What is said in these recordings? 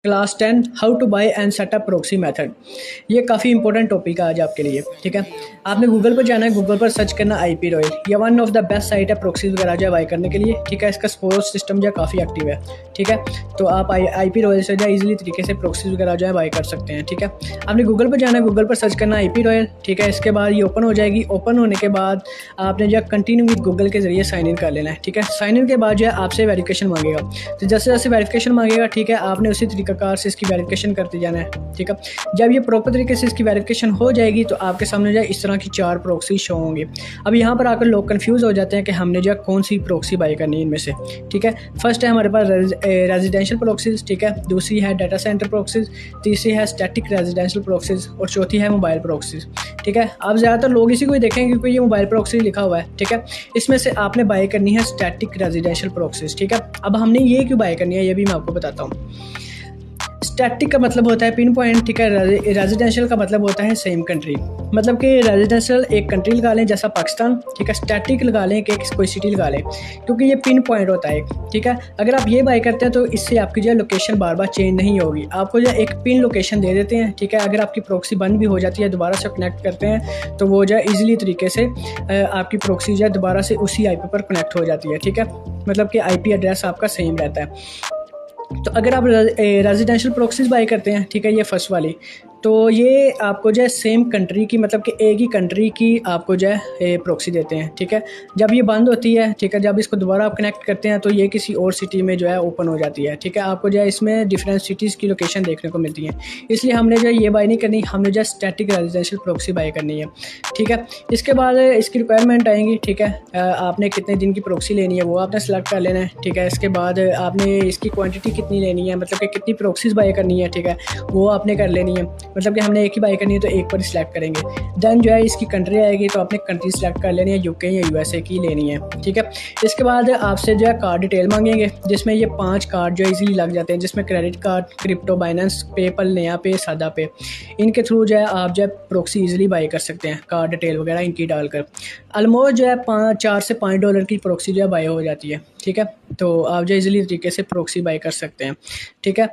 Class 10 how to buy and setup proxy method. ये काफ़ी important topic है आज आपके लिए। ठीक है, आपने गूगल पर जाना है, गूगल पर सर्च करना IP रॉयल। ये one of the best site है प्रॉक्सी वगैरह जो है बाय करने के लिए। ठीक है, इसका सपोर्ट सिस्टम जो है काफ़ी एक्टिव है। ठीक है, तो आप IP रॉयल से जो है ईजिली तरीके से प्रॉक्सी वगैरह जो है बाय कर सकते हैं। ठीक है, आपने गूगल पर जाना है, गूगल पर सर्च करना IP रॉयल। ठीक है, इसके बाद ये ओपन हो जाएगी। ओपन होने के बाद आपने जो है कंटिन्यू विद गूगल के जरिए साइन इन कर लेना है। ठीक है, साइन इन के बाद जो है आपसे वेरिफिकेशन मांगेगा। तो जैसे जैसे वेरिफिकेशन मांगेगा, ठीक है, आपने उसी तरीकाकार से इसकी वेरिफिकेशन करते जाना है। ठीक है, जब ये प्रॉपर तरीके से इसकी वेरिफिकेशन हो जाएगी तो आपके सामने जो है इस तरह की 4 प्रॉक्सी शो होंगे। अब यहाँ पर आकर लोग कंफ्यूज हो जाते हैं कि हमने जो है कौन सी प्रॉक्सी बाय करनी है इनमें से। ठीक है, फर्स्ट है हमारे पास रेजिडेंशियल प्रॉक्सीज। ठीक है, दूसरी है डाटा सेंटर प्रॉक्सीज, तीसरी है स्टैटिक रेजिडेंशियल प्रॉक्सीज और चौथी है मोबाइल प्रॉक्सीज। ठीक है, अब ज़्यादातर लोग इसी को ही देखेंगे क्योंकि ये मोबाइल प्रॉक्सी लिखा हुआ है। ठीक है, इसमें से आपने बाय करनी है स्टैटिक रेजिडेंशियल प्रॉक्सीज। ठीक है, अब हमने ये क्यों बाय करनी है ये भी मैं आपको बताता हूँ। स्टैटिक का मतलब होता है पिन पॉइंट। ठीक है, रेजिडेंशियल का मतलब होता है सेम कंट्री। मतलब कि रेजिडेंशियल एक कंट्री लगा लें जैसा पाकिस्तान। ठीक है, स्टैटिक लगा लें कि कोई सिटी लगा लें क्योंकि ये पिन पॉइंट होता है। ठीक है, अगर आप ये बाय करते हैं तो इससे आपकी जो है लोकेशन बार बार चेंज नहीं होगी, आपको जो एक पिन लोकेशन दे देते हैं। ठीक है, अगर आपकी प्रॉक्सी बंद भी हो जाती है दोबारा से कनेक्ट करते हैं तो वो जो है ईजिली तरीके से आपकी प्रॉक्सी जो है दोबारा से उसी IP पर कनेक्ट हो जाती है। ठीक है, मतलब कि IP एड्रेस आपका सेम रहता है। तो अगर आप रेजिडेंशियल प्रॉक्सीज बाय करते हैं, ठीक है, ये फर्स्ट वाली, तो ये आपको जो है सेम कंट्री की, मतलब कि एक ही कंट्री की आपको जो है प्रॉक्सी देते हैं। ठीक है, जब ये बंद होती है, ठीक है, जब इसको दोबारा आप कनेक्ट करते हैं तो ये किसी और सिटी में जो है ओपन हो जाती है। ठीक है, आपको जो है इसमें डिफरेंट सिटीज़ की लोकेशन देखने को मिलती है। इसलिए हमने जो है ये बाय नहीं करनी, हमने जो है स्टैटिक रेजिडेंशियल प्रॉक्सी बाय करनी है। ठीक है, इसके बाद इसकी रिक्वायरमेंट आएंगी। ठीक है, आपने कितने दिन की प्रॉक्सी लेनी है वो आपने सेलेक्ट कर लेना है। ठीक है, इसके बाद आपने इसकी क्वान्टिटी कितनी लेनी है, मतलब कि कितनी प्रॉक्सीज बाय करनी है। ठीक है, वो आपने कर लेनी है, मतलब कि हमने एक ही बाय करनी है तो एक पर सिलेक्ट करेंगे। देन जो है इसकी कंट्री आएगी तो आपने कंट्री सेलेक्ट कर लेनी है, UK या USA की लेनी है। ठीक है, इसके बाद आपसे जो है कार्ड डिटेल मांगेंगे जिसमें ये 5 कार्ड जो इजीली लग जाते हैं, जिसमें credit card, crypto, Binance, PayPal, नया पे, सादा पे, इनके थ्रू जो है आप जो है प्रॉक्सी ईजिली बाय कर सकते हैं कार्ड डिटेल वगैरह इनकी डालकर। ऑलमोस्ट जो है 4 से $5 की प्रॉक्सी जो है बाय हो जाती है। ठीक है, तो आप जो ईजिली तरीके से प्रॉक्सी बाय कर सकते हैं। ठीक है,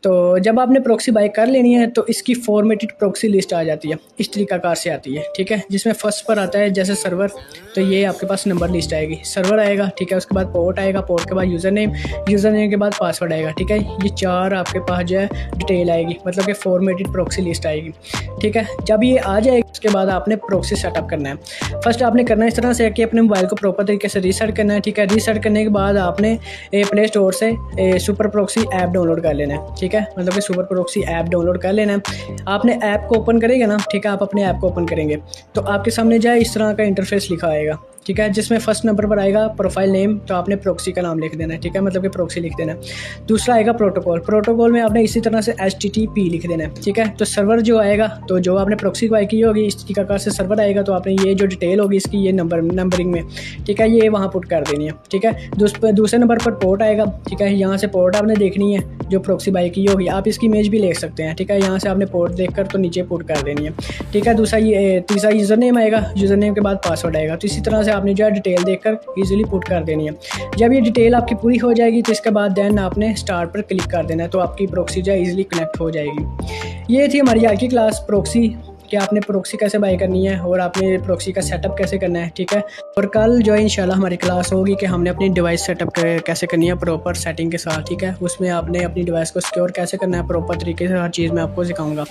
तो जब आपने प्रॉक्सी बाय कर लेनी है तो इसकी फॉर्मेटेड प्रॉक्सी लिस्ट आ जाती है, इस तरीकाकार से आती है। ठीक है, जिसमें फर्स्ट पर आता है जैसे सर्वर, तो ये आपके पास नंबर लिस्ट आएगी, सर्वर आएगा। ठीक है, उसके बाद पोर्ट आएगा, पोर्ट के बाद यूज़र नेम के बाद पासवर्ड आएगा। ठीक है, ये 4 आपके पास जो है डिटेल आएगी, मतलब कि फॉर्मेटेड प्रॉक्सी लिस्ट आएगी। ठीक है, जब ये आ जाएगी उसके बाद आपने प्रॉक्सी सेटअप करना है। फर्स्ट आपने करना है इस तरह से कि अपने मोबाइल को प्रॉपर तरीके से रीसेट करना है। ठीक है, रीसेट करने के बाद आपने प्ले स्टोर से सुपर प्रॉक्सी ऐप डाउनलोड कर लेना है। ठीक है, मतलब कि सुपर प्रॉक्सी ऐप डाउनलोड कर लेना है। आपने ऐप को ओपन करेंगे ना, ठीक है, आप अपने ऐप को ओपन करेंगे तो आपके सामने जो है इस तरह का इंटरफेस लिखा आएगा। ठीक है, जिसमें फर्स्ट नंबर पर आएगा प्रोफाइल नेम, तो आपने प्रॉक्सी का नाम लिख देना है। ठीक है, मतलब कि प्रॉक्सी लिख देना है। दूसरा आएगा प्रोटोकॉल, प्रोटोकॉल में आपने इसी तरह से HTTP लिख देना है। ठीक है, तो सर्वर जो आएगा, तो जो आपने प्रॉक्सी बाय की होगी इस तरीके से सर्वर आएगा, तो आपने ये जो डिटेल होगी इसकी ये नंबरिंग में, ठीक है, ये वहाँ पुट कर देनी है। ठीक है, दूसरे नंबर पर पोर्ट आएगा। ठीक है, यहाँ से पोर्ट आपने देखनी है जो प्रॉक्सी बाय की होगी, आप इसकी इमेज भी ले सकते हैं। ठीक है, यहाँ से आपने पोर्ट देखकर तो नीचे पुट कर देनी है। ठीक है, तीसरा यूज़र नेम आएगा, यूज़र नेम के बाद पासवर्ड आएगा, तो इसी तरह से आपने जो है डिटेल देखकर इजीली पुट कर देनी है। जब ये डिटेल आपकी पूरी हो जाएगी तो इसके बाद देन आपने स्टार्ट पर क्लिक कर देना है, तो आपकी प्रॉक्सी जो है इजीली कनेक्ट हो जाएगी। ये थी हमारी आज की क्लास प्रॉक्सी, कि आपने प्रॉक्सी कैसे बाय करनी है और आपने प्रॉक्सी का सेटअप कैसे करना है। ठीक है, और कल जो है इंशाल्लाह हमारी क्लास होगी कि हमने अपनी डिवाइस सेटअप कैसे करनी है प्रॉपर सेटिंग के साथ। ठीक है, उसमें आपने अपनी डिवाइस को सिक्योर कैसे करना है प्रॉपर तरीके से, हर चीज़ मैं आपको सिखाऊंगा।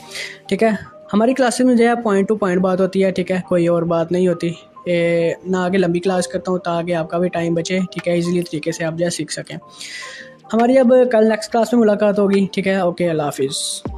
ठीक है, हमारी क्लासेस में जो है पॉइंट टू पॉइंट बात होती है। ठीक है, कोई और बात नहीं होती। ना आगे लंबी क्लास करता हूँ ताकि आपका भी टाइम बचे। ठीक है, इजीली तरीके से आप जो है सीख सकें। हमारी अब कल नेक्स्ट क्लास में मुलाकात होगी। ठीक है, ओके, अल्लाह हाफिज़।